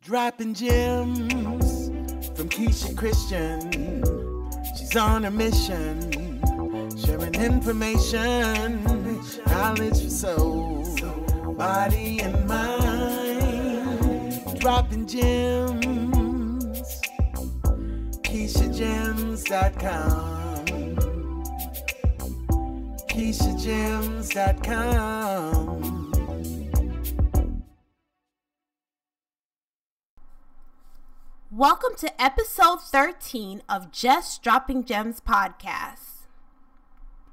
Dropping gems from Keisha Christian. She's on a mission, sharing information, knowledge for soul, body and mind. Dropping gems, KeishaGems.com, KeishaGems.com. Welcome to episode 13 of Just Dropping Gems podcast.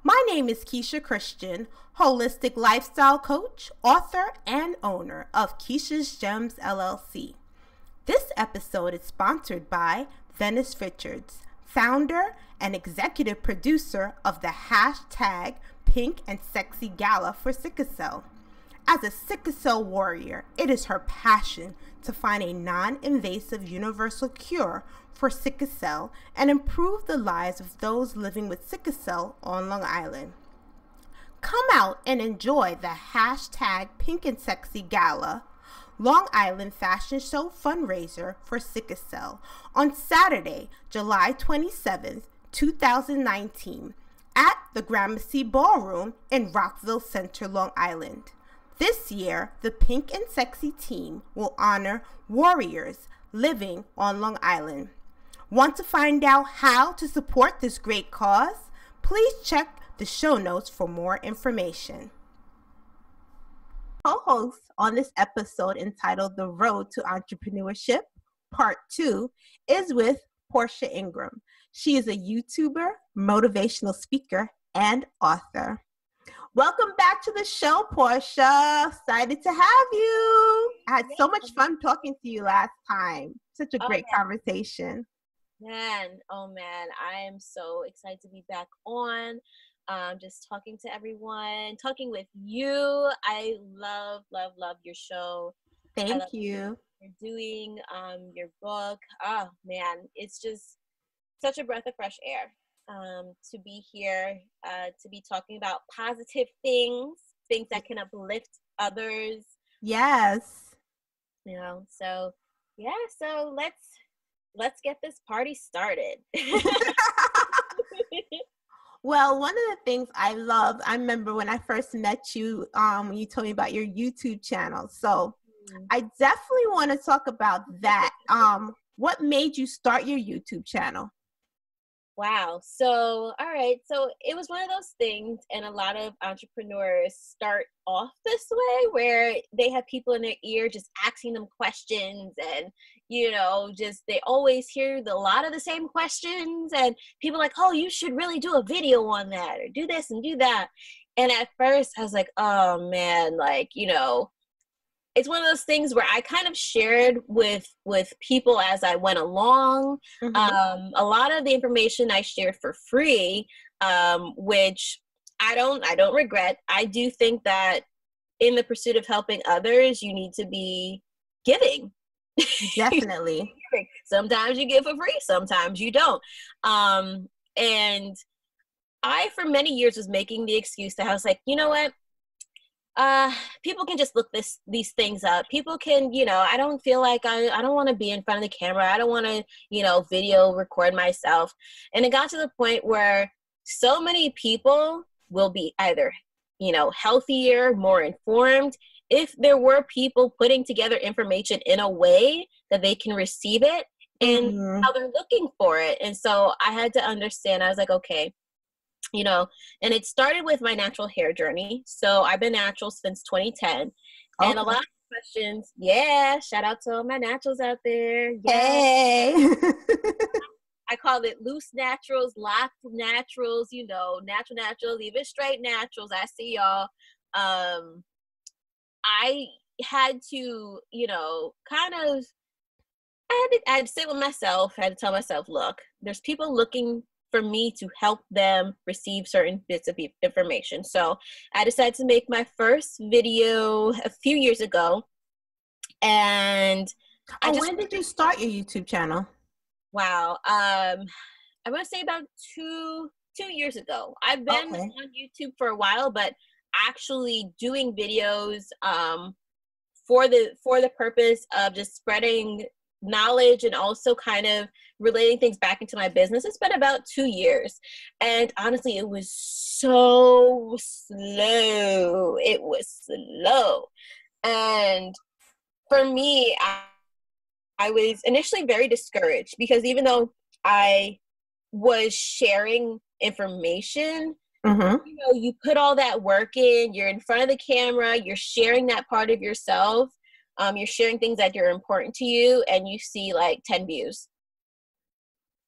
My name is Keisha Christian, holistic lifestyle coach, author, and owner of Keisha's Gems LLC. This episode is sponsored by Venice Richards, founder and executive producer of the hashtag Pink and Sexy Gala for Sickle Cell. As a sickle cell warrior, it is her passion to find a non-invasive universal cure for sickle cell and improve the lives of those living with sickle cell on Long Island. Come out and enjoy the hashtag Pink and Sexy Gala, Long Island fashion show fundraiser for sickle cell on Saturday, July 27th, 2019 at the Gramercy Ballroom in Rockville Center, Long Island. This year, the Pink and Sexy team will honor warriors living on Long Island. Want to find out how to support this great cause? Please check the show notes for more information. Co-host on this episode entitled The Road to Entrepreneurship, Part 2, is with Portia Ingram. She is a YouTuber, motivational speaker, and author. Welcome back to the show, Portia. Excited to have you. I had so much fun talking to you last time. Such a great conversation. Oh man, I am so excited to be back on. Just talking to everyone, talking with you. I love your show. Thank you. You're doing your book. Oh man, it's just such a breath of fresh air. To be here, to be talking about positive things that can uplift others. Yes. You know, so let's get this party started. Well, one of the things I remember when I first met you, when you told me about your YouTube channel. So I definitely want to talk about that. What made you start your YouTube channel? Wow. So, all right. So it was one of those things, and a lot of entrepreneurs start off this way where they have people in their ear just asking them questions, and, just they always hear a lot of the same questions, and people are like, oh, you should really do a video on that, or do this and do that. And at first I was like, oh man, it's one of those things where I kind of shared with people as I went along. Mm-hmm. A lot of the information I shared for free, which I don't regret. I do think that in the pursuit of helping others, you need to be giving. Definitely. Sometimes you give for free, sometimes you don't. And I, for many years, was making the excuse that I was like, you know what? People can just look these things up. People can, I don't feel like I don't want to be in front of the camera. I don't want to, video record myself. And it got to the point where so many people will be either, healthier, more informed, if there were people putting together information in a way that they can receive it and how they're looking for it. And so I had to understand, I was like, okay, and it started with my natural hair journey. So I've been natural since 2010. And a lot of questions. Yeah. Shout out to all my naturals out there. Hey. I call it loose naturals, locked naturals, natural naturals, even straight naturals. I see y'all. I had to, I had to sit with myself. I had to tell myself, look, there's people looking for me to help them receive certain bits of information. So I decided to make my first video a few years ago. And when did you start your YouTube channel? Wow. I want to say about two years ago. I've been on YouTube for a while, but actually doing videos for the purpose of just spreading knowledge and also kind of relating things back into my business. It's been about 2 years. And honestly, it was so slow. It was slow. And for me, I was initially very discouraged because even though I was sharing information, you know, you put all that work in, you're in front of the camera, you're sharing that part of yourself, you're sharing things that are important to you, and you see like 10 views.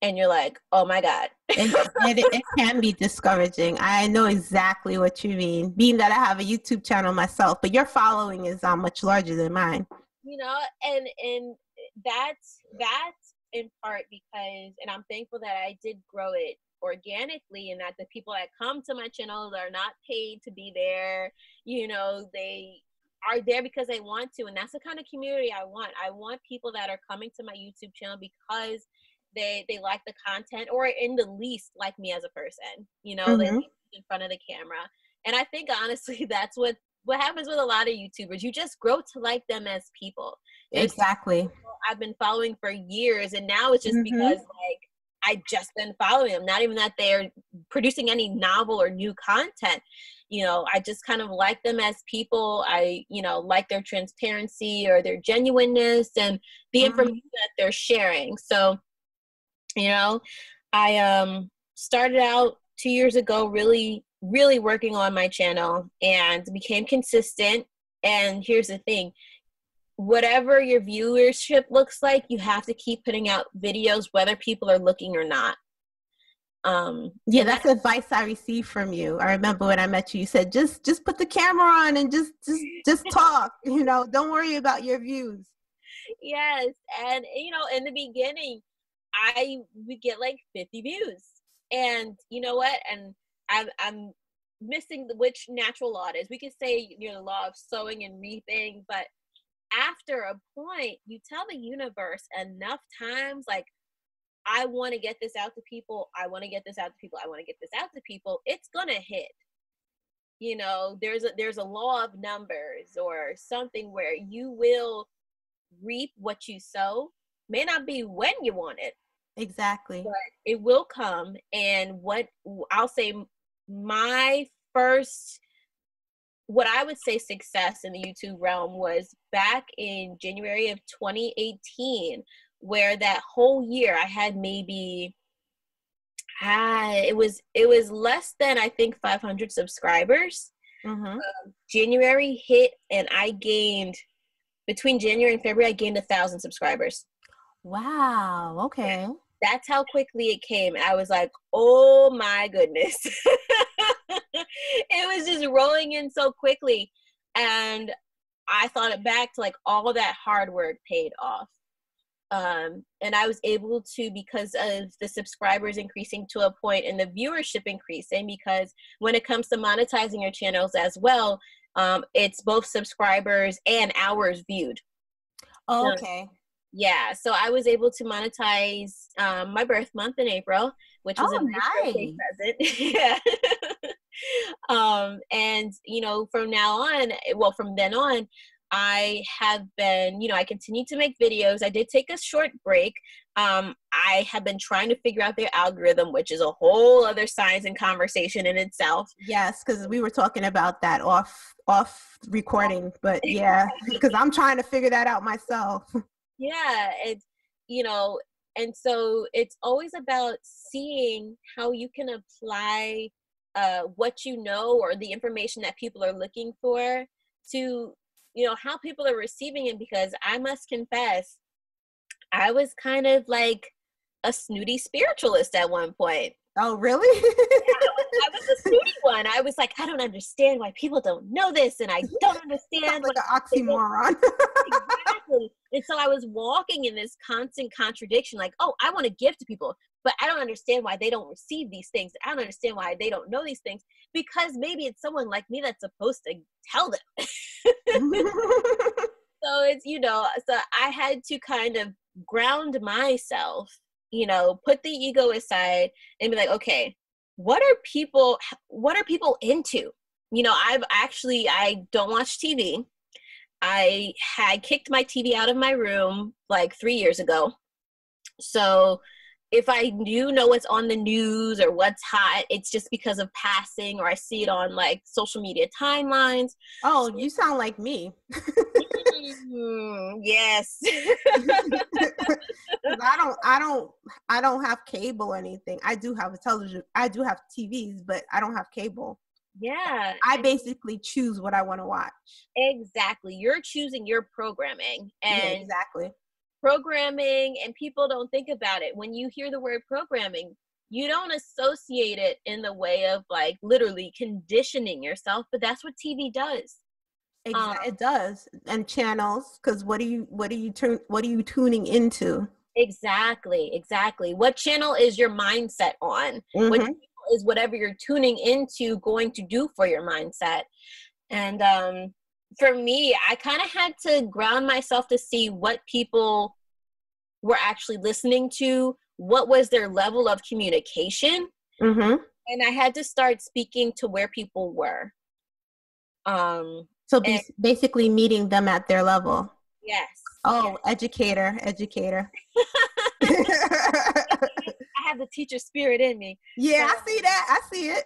And you're like, oh my God. It can be discouraging. I know exactly what you mean, being that I have a YouTube channel myself, but your following is much larger than mine. You know, and that's in part because, and I'm thankful that I did grow it organically, and that the people that come to my channel are not paid to be there. You know, they are there because they want to, and that's the kind of community I want. I want people that are coming to my YouTube channel because they like the content, or in the least like me as a person. You know, they like in front of the camera. And I think honestly that's what happens with a lot of YouTubers. You just grow to like them as people. Exactly. People I've been following for years, and now it's just because like I just been following them, not even that they're producing any novel or new content. You know, I just kind of like them as people. I, you know, like their transparency or their genuineness and the information that they're sharing. So, you know, I started out 2 years ago really working on my channel and became consistent. And here's the thing, whatever your viewership looks like, you have to keep putting out videos whether people are looking or not. Yeah, that's advice I received from you. I remember when I met you, you said just put the camera on and just talk, you know, don't worry about your views. Yes. And you know, in the beginning I would get like 50 views, and you know what, and I'm missing which natural law it is. We could say, you know, the law of sowing and reaping, but after a point you tell the universe enough times, like, I want to get this out to people, I want to get this out to people, I want to get this out to people, it's gonna hit. You know, there's a law of numbers or something where you will reap what you sow. May not be when you want it, exactly, but it will come. And what I'll say, my first, what I would say success in the YouTube realm was back in January of 2018, where that whole year I had maybe, it was less than, I think, 500 subscribers. January hit, and I gained, between January and February, I gained 1,000 subscribers. Wow. Okay. That's how quickly it came. I was like, oh my goodness. It was just rolling in so quickly. And I thought it back to like all that hard work paid off. And I was able to, because of the subscribers increasing to a point and the viewership increasing, because when it comes to monetizing your channels as well, it's both subscribers and hours viewed. Oh, okay. Yeah, so I was able to monetize my birth month in April, which was a nice birthday present. Yeah. And you know, from then on, I have been, you know, I continue to make videos. I did take a short break. I have been trying to figure out their algorithm, which is a whole other science and conversation in itself. Yes, because we were talking about that off recording, but yeah, because I'm trying to figure that out myself. Yeah, it's, you know, and so it's always about seeing how you can apply what you know, or the information that people are looking for, to, you know, how people are receiving it. Because I must confess, I was kind of like a snooty spiritualist at one point. Oh, really? I was a snooty one. I was like, I don't understand why people don't know this, and I don't understand. Like an oxymoron. Exactly. And so I was walking in this constant contradiction, like, oh, I want to give to people, but I don't understand why they don't receive these things. I don't understand why they don't know these things, because maybe it's someone like me that's supposed to tell them. So it's, you know, so I had to kind of ground myself, you know, put the ego aside and be like, okay, what are people into? You know, I don't watch TV. I had kicked my TV out of my room like 3 years ago. So if I do know what's on the news or what's hot, it's just because of passing, or I see it on like social media timelines. Oh, you sound like me. Yes. I don't have cable or anything. I do have a television. I do have TVs, but I don't have cable. Yeah. I basically choose what I want to watch. Exactly. You're choosing your programming. And yeah, exactly. Programming, and people don't think about it. When you hear the word programming, you don't associate it in the way of like literally conditioning yourself, but that's what TV does. It does. And channels, because what are you tuning into? Exactly. What channel is your mindset on? What channel is whatever you're tuning into going to do for your mindset? And for me, I kind of had to ground myself to see what people were actually listening to, what was their level of communication. And I had to start speaking to where people were. So basically meeting them at their level. Yes. Oh, yes. Educator. I have the teacher spirit in me. Yeah, I see that. I see it.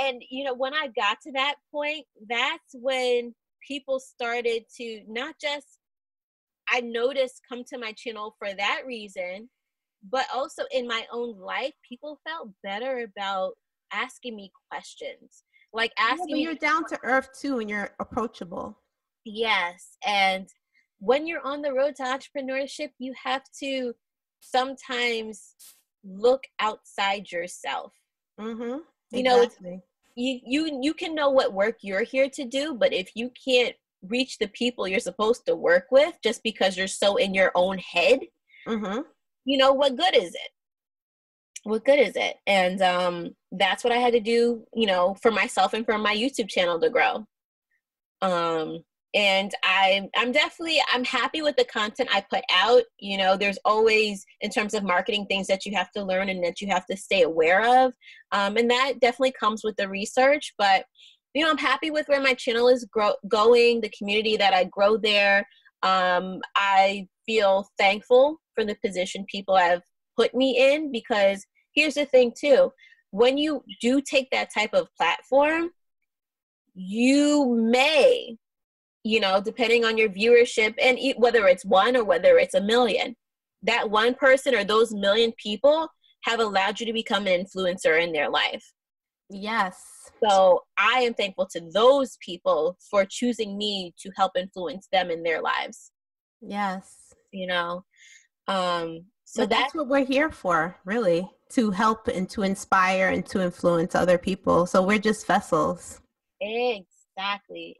And, when I got to that point, that's when people started to not just, I noticed, come to my channel for that reason, but also in my own life, people felt better about asking me questions. Like asking me. You're down to earth too, and you're approachable. Yes. And when you're on the road to entrepreneurship, you have to sometimes look outside yourself. Exactly. You can know what work you're here to do, but if you can't reach the people you're supposed to work with just because you're so in your own head, what good is it? What good is it? And that's what I had to do, for myself and for my YouTube channel to grow. And I'm happy with the content I put out. There's always, in terms of marketing, things that you have to learn and that you have to stay aware of. And that definitely comes with the research. But, I'm happy with where my channel is going, the community that I grow there. I feel thankful for the position people have put me in, because here's the thing too. When you do take that type of platform, you may, depending on your viewership, and whether it's one or whether it's a million, that one person or those million people have allowed you to become an influencer in their life. Yes. So I am thankful to those people for choosing me to help influence them in their lives. Yes. So that's what we're here for, really, to help and to inspire and to influence other people. So we're just vessels. Exactly.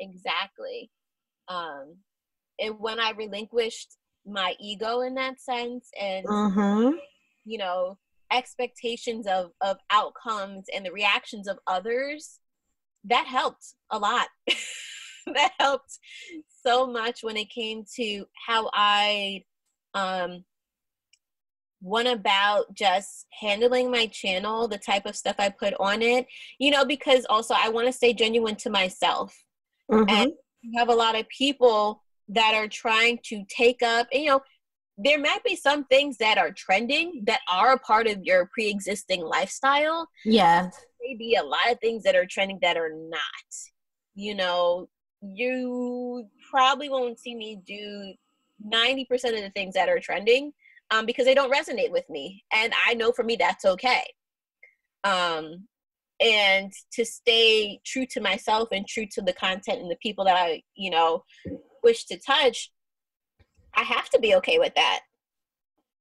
And when I relinquished my ego in that sense, and expectations of outcomes and the reactions of others, that helped a lot. That helped so much when it came to how I went about just handling my channel, the type of stuff I put on it, because also I want to stay genuine to myself. And you have a lot of people that are trying to take up, there might be some things that are trending that are a part of your pre-existing lifestyle. Yes. Maybe a lot of things that are trending that are not. You probably won't see me do 90% of the things that are trending because they don't resonate with me. And I know for me, that's okay. And to stay true to myself and true to the content and the people that I, wish to touch, I have to be okay with that.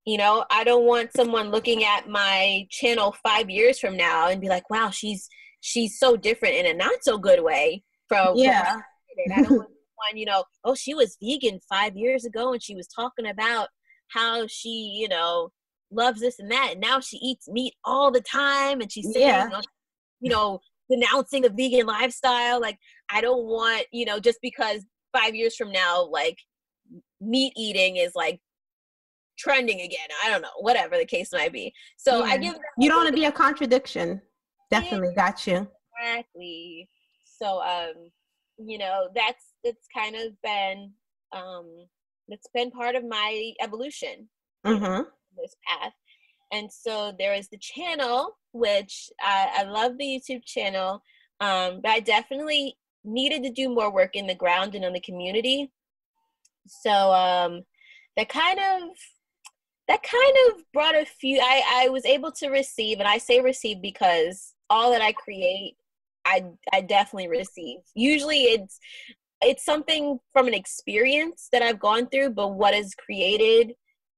I don't want someone looking at my channel 5 years from now and be like, wow, she's so different in a not so good way from yeah. I don't want someone, oh, she was vegan 5 years ago and she was talking about how she, loves this and that, and now she eats meat all the time and she's saying, denouncing a vegan lifestyle. Like, I don't want, just because 5 years from now, like, meat eating is like trending again. I don't know, whatever the case might be. So I give you don't want to be a contradiction. Definitely got you. Exactly. So that's that's kind of been that's been part of my evolution, Mm-hmm. this path. And so there is the channel, which I love the YouTube channel, but I definitely needed to do more work in the ground and in the community. So that kind of brought a few. I was able to receive, and I say receive because all that I create, I definitely receive. Usually it's something from an experience that I've gone through, but what is created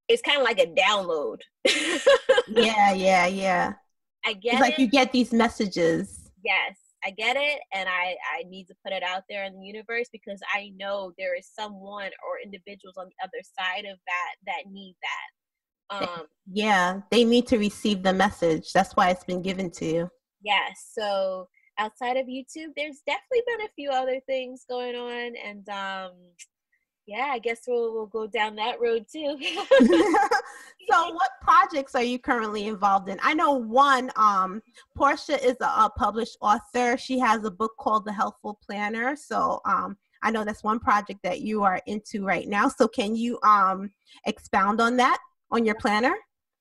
is kind of like a download. Yeah. I get It's like it. you get these messages. Yes, I get it. And I need to put it out there in the universe because I know there is someone or individuals on the other side of that need that. Yeah, they need to receive the message. That's why it's been given to you. Yes. So outside of YouTube, there's definitely been a few other things going on. And yeah, I guess we'll go down that road too. So what projects are you currently involved in? I know one, Portia is a published author. She has a book called The Healthful Planner. So I know that's one project that you are into right now. So can you expound on that, on your planner?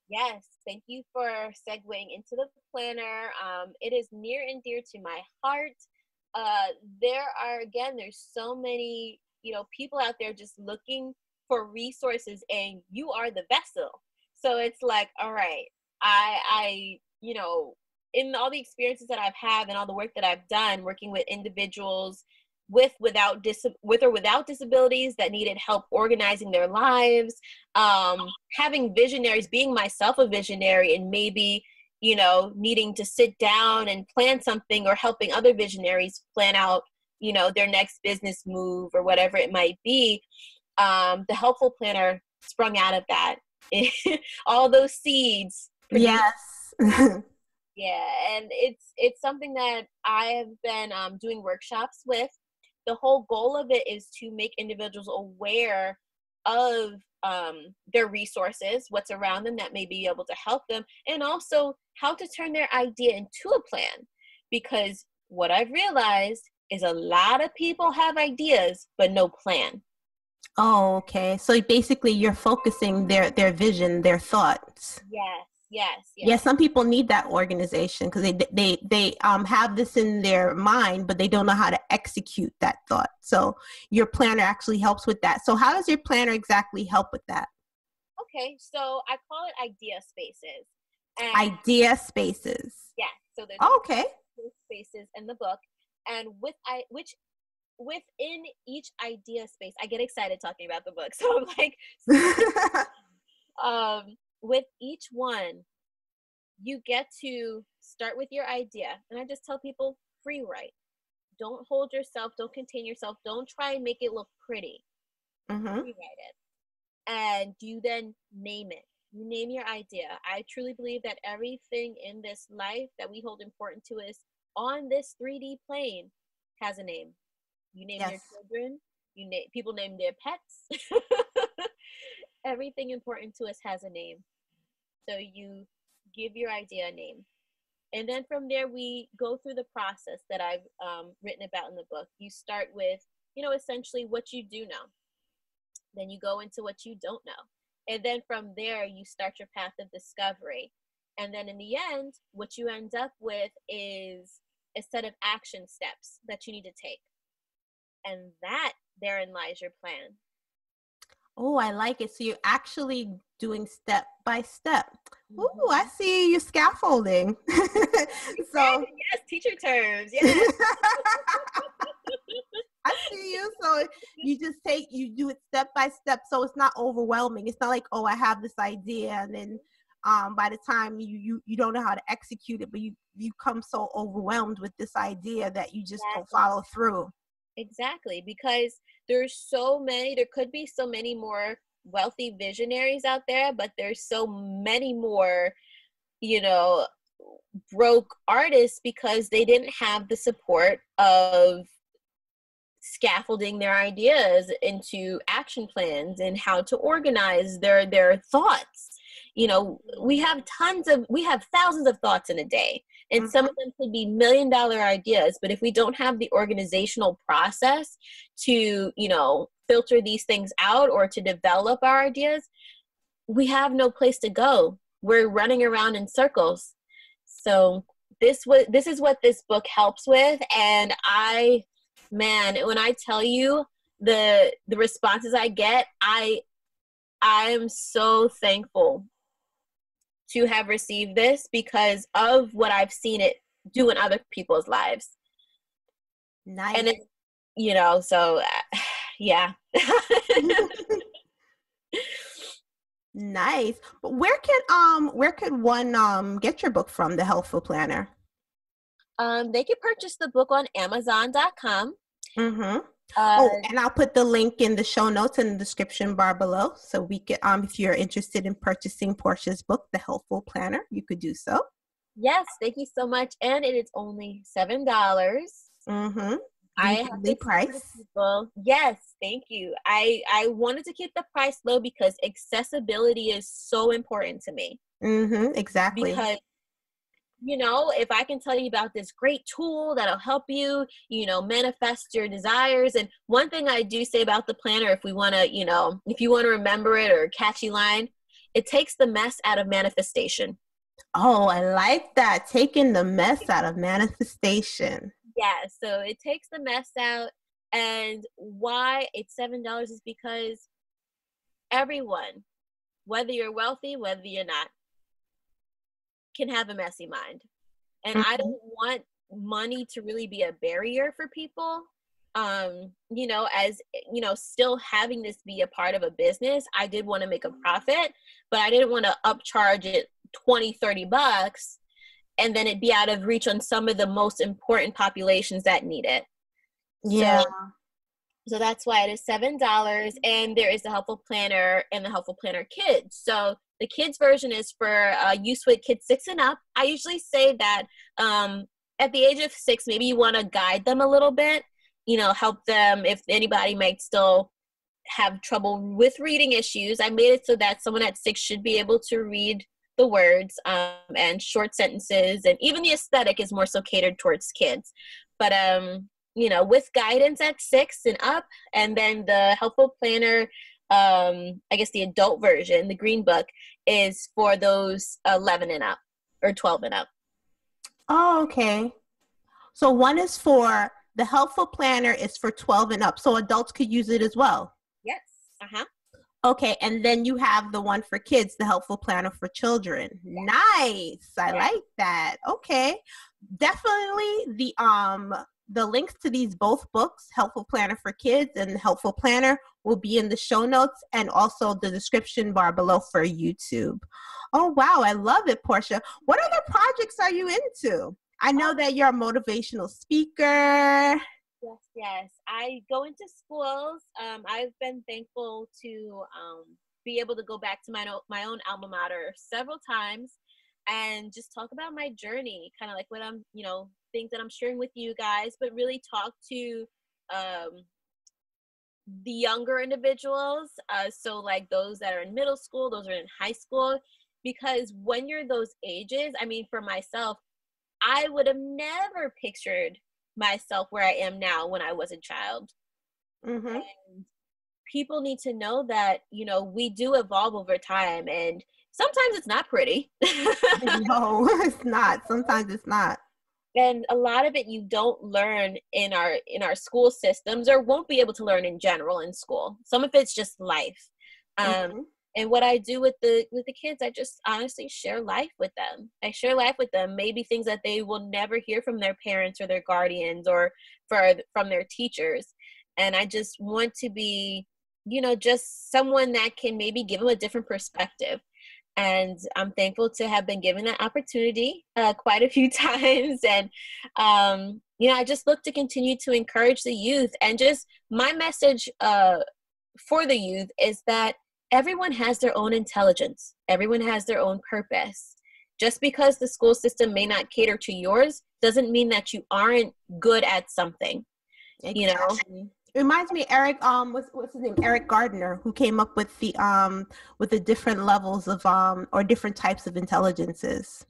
Yes, thank you for segueing into the planner. It is near and dear to my heart. There's so many, people out there just looking for resources, and you are the vessel. So it's like, all right, I in all the experiences that I've had and all the work that I've done working with individuals with or without disabilities that needed help organizing their lives, having visionaries, being myself a visionary, and maybe needing to sit down and plan something, or helping other visionaries plan out their next business move or whatever it might be. The Helpful Planner sprung out of that. All those seeds produced. Yes. Yeah, and it's something that I have been doing workshops with. The whole goal of it is to make individuals aware of their resources, what's around them that may be able to help them, and also how to turn their idea into a plan. Because what I've realized is a lot of people have ideas, but no plan. Oh, okay. So basically you're focusing their vision, their thoughts. Yes. Yeah, some people need that organization because they have this in their mind, but they don't know how to execute that thought. So your planner actually helps with that. So how does your planner exactly help with that? Okay, so I call it idea spaces. And idea spaces. Yeah, so there's okay spaces in the book, and within each idea space, I get excited talking about the book. So I'm like, with each one, you get to start with your idea. And I just tell people, free write. Don't hold yourself, don't contain yourself, don't try and make it look pretty. Mm-hmm. Free write it. And you then name it. You name your idea. I truly believe that everything in this life that we hold important to us on this 3D plane has a name. You name your children, people name their pets. Everything important to us has a name. So you give your idea a name. And then from there, we go through the process that I've written about in the book. You start with, essentially what you do know. Then you go into what you don't know. And then from there, you start your path of discovery. And then in the end, what you end up with is a set of action steps that you need to take. And therein lies your plan. Oh, I like it. So you're actually doing step by step. Oh, I see you scaffolding. So yes, teacher terms. Yes. I see you. So you do it step by step. So it's not overwhelming. It's not like, oh, I have this idea, and then by the time you don't know how to execute it, but you come so overwhelmed with this idea that you just don't follow through. Exactly, because there could be so many more wealthy visionaries out there, but there's so many more, broke artists because they didn't have the support of scaffolding their ideas into action plans and how to organize their thoughts. We have thousands of thoughts in a day. And some of them could be $1,000,000 ideas, but if we don't have the organizational process to, filter these things out or to develop our ideas, we have no place to go. We're running around in circles. So this is what this book helps with. And when I tell you the responses I get, I am so thankful to have received this because of what I've seen it do in other people's lives. Nice. And so yeah. Nice. But where could one get your book from, The Healthful Planner? They can purchase the book on Amazon.com. And I'll put the link in the show notes in the description bar below. So we could, if you're interested in purchasing Portia's book, The Healthful Planner, you could do so. Yes, thank you so much. And it is only $7. I have the price. Yes, thank you. I wanted to keep the price low because accessibility is so important to me. Exactly. Because if I can tell you about this great tool that'll help you, manifest your desires. And one thing I do say about the planner, if you want to remember it or a catchy line, it takes the mess out of manifestation. Oh, I like that. Taking the mess out of manifestation. Yeah. So it takes the mess out. And why it's $7 is because everyone, whether you're wealthy, whether you're not, can have a messy mind. And I don't want money to really be a barrier for people. Still having this be a part of a business, I did want to make a profit, but I didn't want to upcharge it $20-$30 and then it'd be out of reach on some of the most important populations that need it. Yeah. So that's why it is $7, and there is the Helpful Planner and the Helpful Planner Kids. So the kids version is for use with kids 6 and up. I usually say that at the age of 6, maybe you want to guide them a little bit, help them if anybody might still have trouble with reading issues. I made it so that someone at 6 should be able to read the words and short sentences, and even the aesthetic is more so catered towards kids. But with guidance at 6 and up, and then the Helpful Planner, I guess the adult version, the green book, is for those 11 and up or 12 and up. Oh, okay. So one is for the Helpful Planner is for 12 and up. So adults could use it as well. Yes. Okay. And then you have the one for kids, the Helpful Planner for children. Nice. I like that. Okay. Definitely the links to these both books, Helpful Planner for Kids and Helpful Planner, will be in the show notes and also the description bar below for YouTube. Oh, wow. I love it, Portia. What other projects are you into? I know that you're a motivational speaker. Yes. I go into schools. I've been thankful to be able to go back to my own alma mater several times and just talk about my journey, kind of like what I'm, things that I'm sharing with you guys, but really talk to the younger individuals. So like those that are in middle school, those are in high school, because when you're those ages, I mean, for myself, I would have never pictured myself where I am now when I was a child. And people need to know that, we do evolve over time, and sometimes it's not pretty. No, it's not. Sometimes it's not. And a lot of it you don't learn in our school systems, or won't be able to learn in general in school. Some of it's just life. And what I do with the kids, I just honestly share life with them. I share life with them, maybe things that they will never hear from their parents or their guardians or from their teachers. And I just want to be, just someone that can maybe give them a different perspective. And I'm thankful to have been given that opportunity quite a few times. And, I just look to continue to encourage the youth. And just my message for the youth is that everyone has their own intelligence. Everyone has their own purpose. Just because the school system may not cater to yours doesn't mean that you aren't good at something. Exactly. It reminds me of Eric, what's his name? Eric Gardner, who came up with the different levels of or different types of intelligences.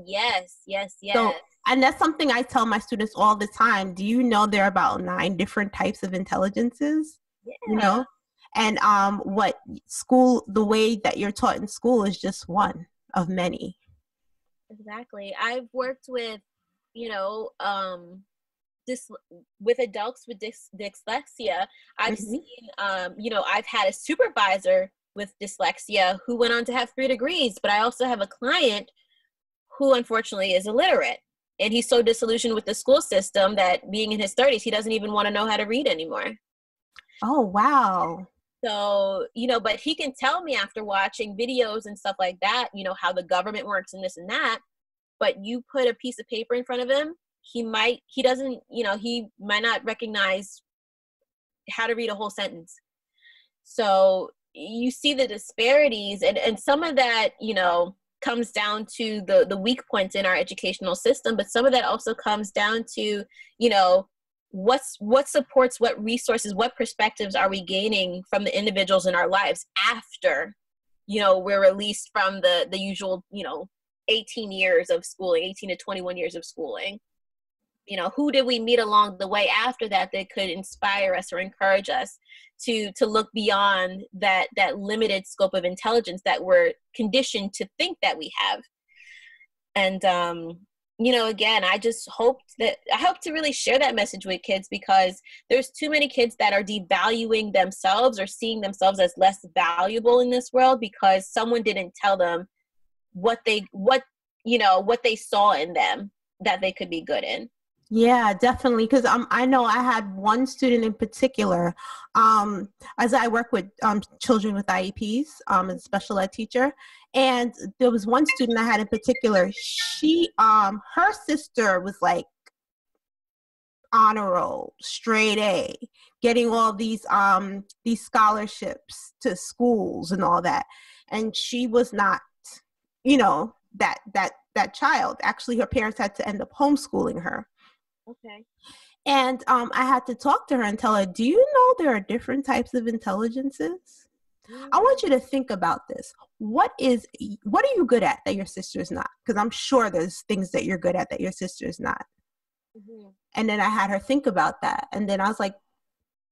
Yes, yes, So, yes. and that's something I tell my students all the time. Do you know there are about 9 different types of intelligences? You Yeah, know? And what the way that you're taught in school is just one of many. exactly. I've worked with, you know, this with adults with dyslexia. I've Hmm. seen, I've had a supervisor with dyslexia who went on to have 3 degrees, but I also have a client who unfortunately is illiterate. And he's so disillusioned with the school system that being in his 30s, he doesn't even want to know how to read anymore. Oh, wow. So, but he can tell me after watching videos and stuff like that, how the government works and this and that. But you put a piece of paper in front of him, he might not recognize how to read a whole sentence. So you see the disparities, and some of that, comes down to the weak points in our educational system, but some of that also comes down to, what supports, what resources, what perspectives are we gaining from the individuals in our lives after, we're released from the usual, 18 years of schooling, 18 to 21 years of schooling. Who did we meet along the way after that could inspire us or encourage us to look beyond that limited scope of intelligence that we're conditioned to think that we have. And again, I hope to really share that message with kids, because there's too many kids that are devaluing themselves or seeing themselves as less valuable in this world because someone didn't tell them what they saw in them that they could be good in. Yeah, definitely. Because I know I had one student in particular, as I work with children with IEPs, as a special ed teacher, and there was one student I had in particular. She, her sister was like honor roll, straight A, getting all these scholarships to schools and all that, and she was not, that child. Actually, her parents had to end up homeschooling her. Okay. And I had to talk to her and tell her, do you know there are different types of intelligences? I want you to think about this. What are you good at that your sister's not? Because I'm sure there's things that you're good at that your sister's not. Mm-hmm. And then I had her think about that. And then I was like,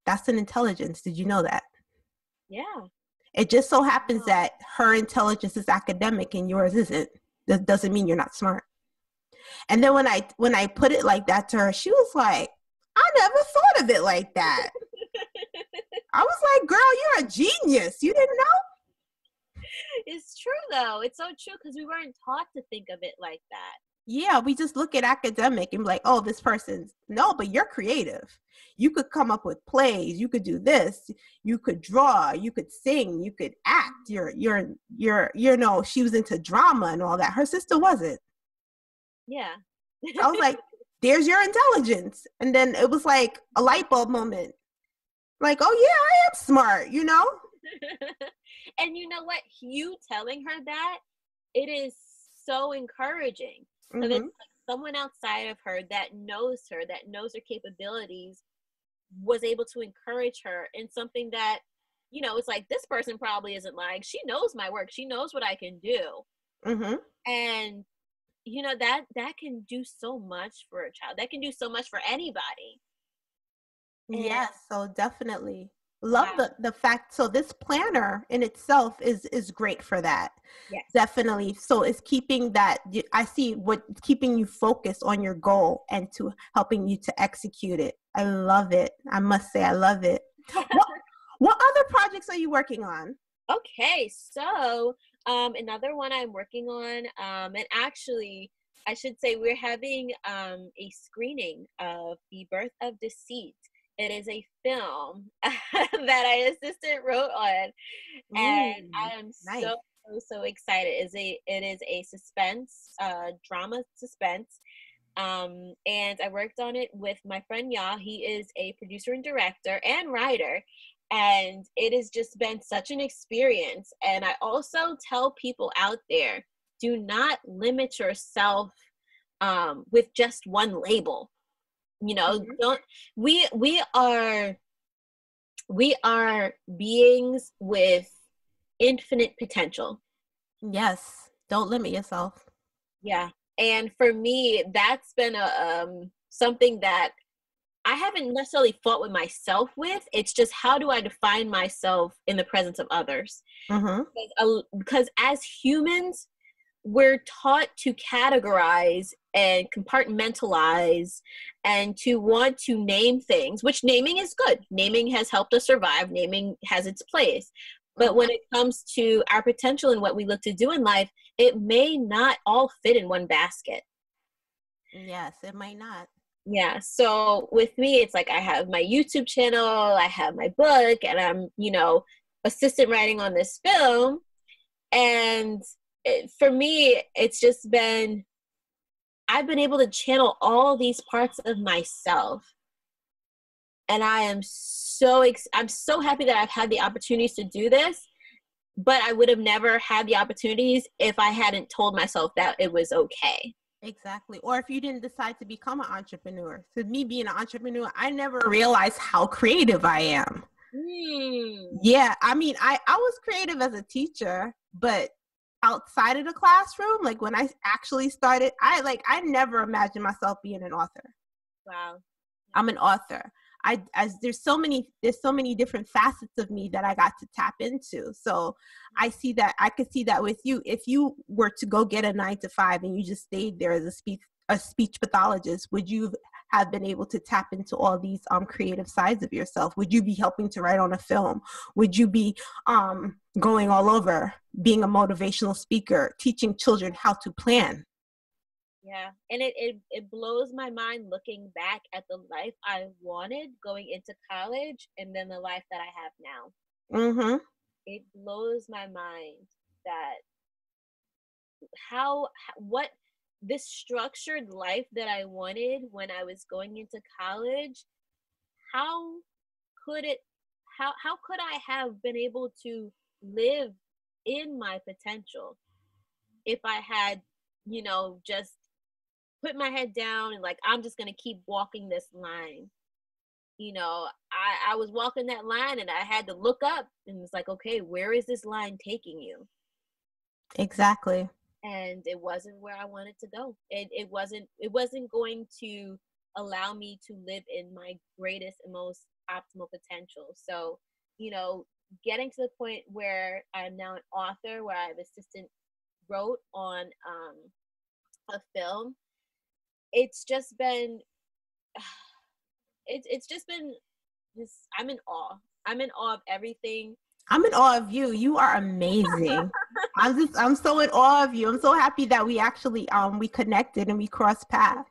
that's an intelligence. Did you know that? Yeah. It just so happens that her intelligence is academic and yours isn't. That doesn't mean you're not smart. And then when I put it like that to her, she was like, I never thought of it like that. I was like, girl, you're a genius. You didn't know? It's true, though. It's so true, because we weren't taught to think of it like that. Yeah, we just look at academic and be like, oh, this person's no, but you're creative. You could come up with plays. You could do this. You could draw. You could sing. You could act. She was into drama and all that. Her sister wasn't. Yeah. I was like, there's your intelligence. And then it was like a light bulb moment. Like, oh yeah, I am smart, And you know what? You telling her that, it is so encouraging. Because it's like someone outside of her that knows her capabilities, was able to encourage her in something that, it's like, this person probably isn't like, she knows my work. She knows what I can do. And, that can do so much for a child. That can do so much for anybody. Yes, so definitely love the fact. So this planner in itself is great for that. Yes. Definitely. So it's keeping that, I see what keeping you focused on your goal and to helping you to execute it. I love it. I must say I love it. What other projects are you working on? Okay, so another one I'm working on, and actually, I should say we're having a screening of The Birth of Deceit. It is a film that I assistant wrote on, and I am Nice. so excited. It is a suspense, drama suspense. And I worked on it with my friend Ya. He is a producer and director and writer. And it has just been such an experience. And I also tell people out there, do not limit yourself with just one label. Don't we are beings with infinite potential. Yes. Don't limit yourself. Yeah. And for me, that's been something that I haven't necessarily fought with myself with. It's just, how do I define myself in the presence of others? Mm-hmm. Because as humans, we're taught to categorize and compartmentalize and to want to name things, which naming is good. Naming has helped us survive. Naming has its place. But when it comes to our potential and what we look to do in life, it may not all fit in one basket. Yes, it might not. Yeah. So with me, it's like I have my YouTube channel, I have my book, and I'm, assistant writing on this film. And for me, it's just been, I've been able to channel all these parts of myself. And I am I'm so happy that I've had the opportunities to do this, but I would have never had the opportunities if I hadn't told myself that it was okay. Exactly. Or if you didn't decide to become an entrepreneur. So me being an entrepreneur, I never realized how creative I am. Yeah. I mean, I was creative as a teacher, but outside of the classroom, like when I actually started, I never imagined myself being an author. Wow. I'm an author. There's so many different facets of me that I got to tap into. So I could see that with you. If you were to go get a 9-to-5 and you just stayed there as a speech pathologist, would you have been able to tap into all these creative sides of yourself? Would you be helping to write on a film? Would you be going all over, being a motivational speaker, teaching children how to plan? Yeah. And it blows my mind looking back at the life I wanted going into college and then the life that I have now. Mm-hmm. It blows my mind that what this structured life that I wanted when I was going into college, how could I have been able to live in my potential if I had, just put my head down and like, I'm just going to keep walking this line. I was walking that line and I had to look up and it's like, okay, where is this line taking you? Exactly. And it wasn't where I wanted to go. It wasn't going to allow me to live in my greatest and most optimal potential. So, getting to the point where I'm now an author, where I've assistant wrote on a film, it's just been I'm in awe. I'm in awe of everything. I'm in awe of you. You are amazing. I'm so in awe of you. I'm so happy that we actually we connected and we crossed paths.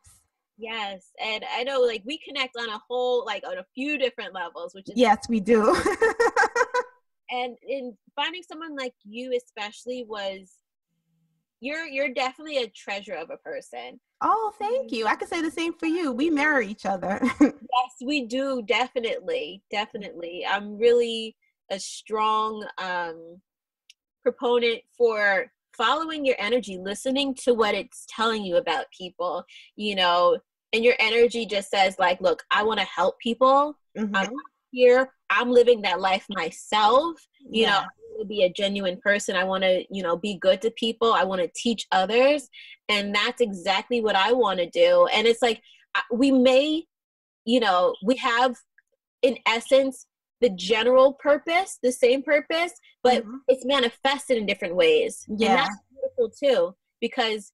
Yes, and I know like we connect on on a few different levels, which is yes, we do. And in finding someone like you, especially, you're definitely a treasure of a person. Oh, thank you. I could say the same for you. We mirror each other. Yes, we do. Definitely. I'm really a strong proponent for following your energy, listening to what it's telling you about people, and your energy just says like, look, I want to help people. Mm-hmm. I'm here. I'm living that life myself. Yeah. I want to be a genuine person. I want to, be good to people. I want to teach others. And that's exactly what I want to do. And it's like, we may, we have in essence the general purpose, the same purpose, but it's manifested in different ways. Yeah. And that's beautiful too, because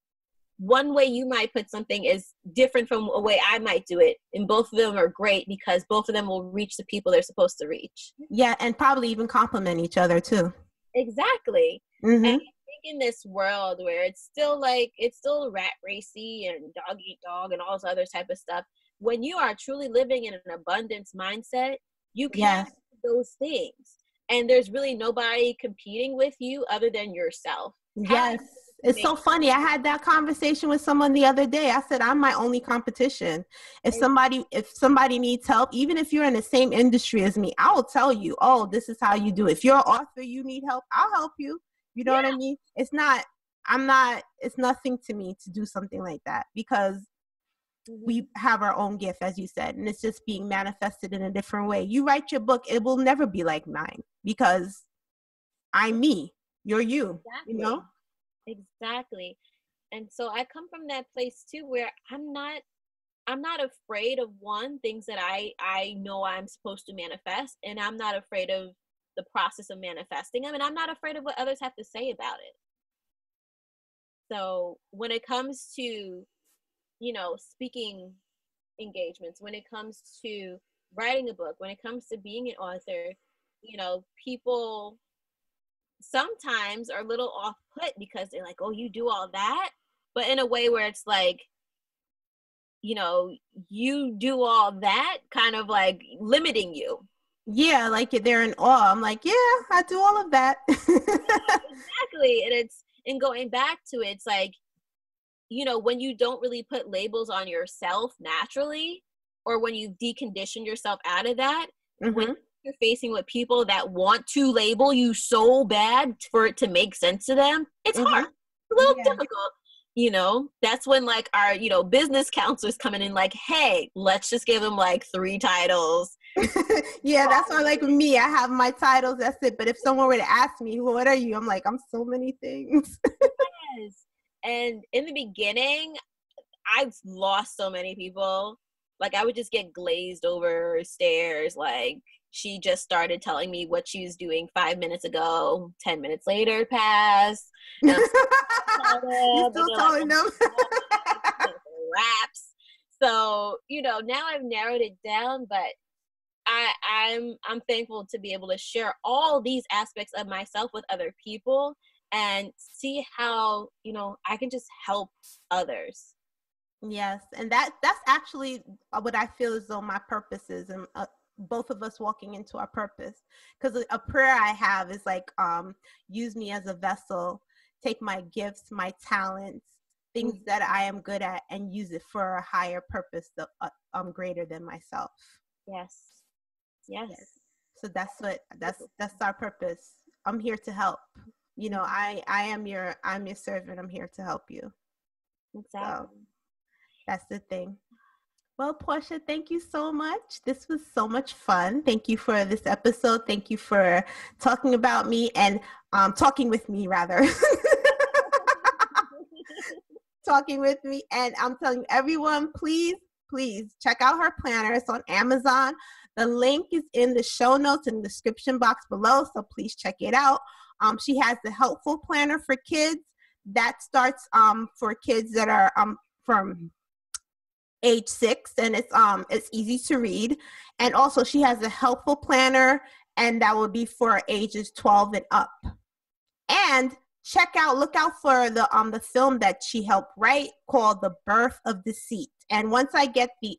one way you might put something is different from a way I might do it. And both of them are great because both of them will reach the people they're supposed to reach. Yeah. And probably even complement each other too. Exactly. Mm-hmm. And I think in this world where it's still rat racy and dog eat dog and all this other type of stuff, when you are truly living in an abundance mindset, you can do those things. And there's really nobody competing with you other than yourself. Yes. It's so funny. I had that conversation with someone the other day. I said, I'm my only competition. If somebody needs help, even if you're in the same industry as me, I will tell you, oh, this is how you do it. If you're an author, you need help, I'll help you. You know what I mean? It's nothing to me to do something like that because we have our own gift, as you said, and it's just being manifested in a different way. You write your book, it will never be like mine because I'm me, you're you, Exactly. Exactly. And so I come from that place too, where I'm not afraid of things that I know I'm supposed to manifest, and I'm not afraid of the process of manifesting them, and I'm not afraid of what others have to say about it. So when it comes to, speaking engagements, when it comes to writing a book, when it comes to being an author, people sometimes are a little off put because they're like, oh, you do all that, but in a way where it's like, you do all that, kind of like limiting you. Yeah, like they're in awe. I'm like, yeah, I do all of that. Exactly. And going back to it, it's like, when you don't really put labels on yourself naturally, or when you decondition yourself out of that, when you're facing with people that want to label you so bad for it to make sense to them, it's hard. It's a little difficult. That's when like our, business counselors come in and like, hey, let's just give them like 3 titles. Yeah, that's why like me, I have my titles, that's it. But if someone were to ask me, what are you? I'm like, I'm so many things. Yes. And in the beginning, I've lost so many people. Like I would just get glazed over stares. Like she just started telling me what she was doing 5 minutes ago. 10 minutes later passed. You're still telling them. Raps. So, now I've narrowed it down, but I'm thankful to be able to share all these aspects of myself with other people and see how, I can just help others. Yes. And that's actually what I feel as though my purpose is, and both of us walking into our purpose. Because a prayer I have is like, use me as a vessel, take my gifts, my talents, things that I am good at, and use it for a higher purpose that greater than myself. Yes. So that's our purpose. I'm here to help. I'm your servant. I'm here to help you. Exactly. So that's the thing. Well, Portia, thank you so much. This was so much fun. Thank you for this episode. Thank you for talking about me and talking with me, rather. Talking with me. And I'm telling you, everyone, please check out her planner. It's on Amazon. The link is in the show notes in the description box below, so please check it out. She has the helpful planner for kids that starts for kids that are from age 6, and it's easy to read. And also she has a helpful planner, and that will be for ages 12 and up. And look out for the film that she helped write called The Birth of Deceit. And once I get the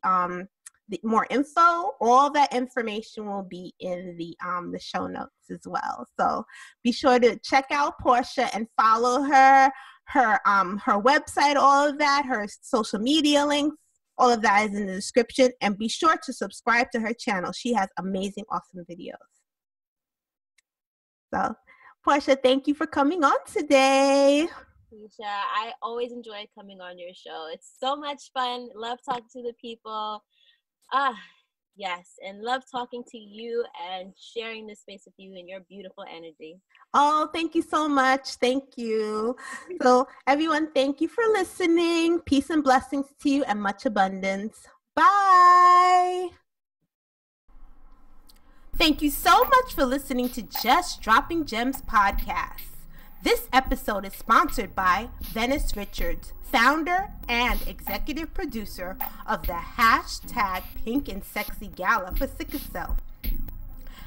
more info, all that information will be in the show notes as well. So be sure to check out Portia and follow her website, all of that, her social media links, all of that is in the description. And be sure to subscribe to her channel. She has amazing, awesome videos. So Portia, thank you for coming on today. Keisha, I always enjoy coming on your show. It's so much fun. Love talking to the people. Yes, and love talking to you and sharing this space with you and your beautiful energy. Oh, thank you so much. Thank you. So everyone, thank you for listening. Peace and blessings to you and much abundance. Bye. Thank you so much for listening to Just Dropping Gems podcast. This episode is sponsored by Venice Richards, founder and executive producer of the #Pink and Sexy Gala for Sickle Cell.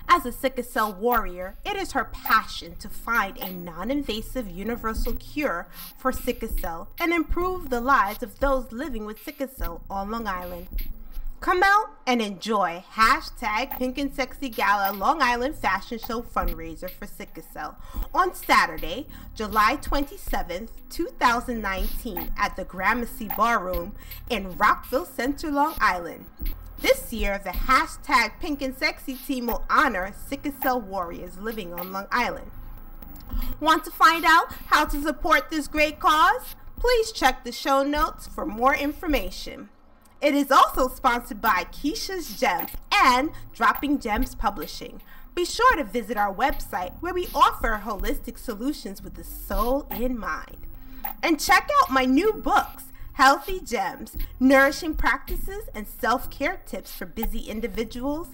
As a sickle cell warrior, it is her passion to find a non-invasive universal cure for sickle cell and improve the lives of those living with sickle cell on Long Island. Come out and enjoy #Pink and Sexy Gala Long Island Fashion Show Fundraiser for Sickle Cell on Saturday, July 27th, 2019 at the Gramercy Ballroom in Rockville Center, Long Island. This year, the #Pink and Sexy team will honor sickle cell warriors living on Long Island. Want to find out how to support this great cause? Please check the show notes for more information. It is also sponsored by Keisha's Gems and Dropping Gems Publishing. Be sure to visit our website where we offer holistic solutions with the soul in mind. And check out my new books, Healthy Gems, Nourishing Practices and Self-Care Tips for Busy Individuals,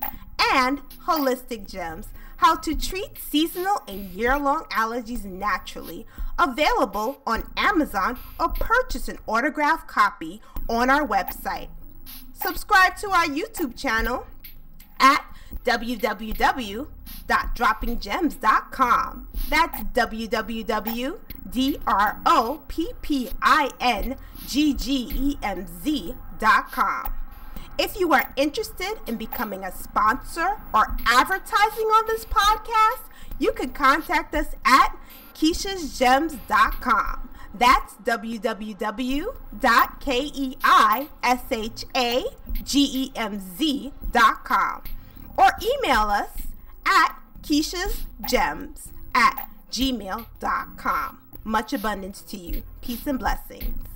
and Holistic Gems, How to Treat Seasonal and Year-Long Allergies Naturally, available on Amazon, or purchase an autographed copy on our website. Subscribe to our YouTube channel at www.droppinggems.com. That's www.droppinggems.com. If you are interested in becoming a sponsor or advertising on this podcast, you can contact us at keishasgems.com. That's www.keishagemz.com. Or email us at keishasgems@gmail.com. Much abundance to you. Peace and blessings.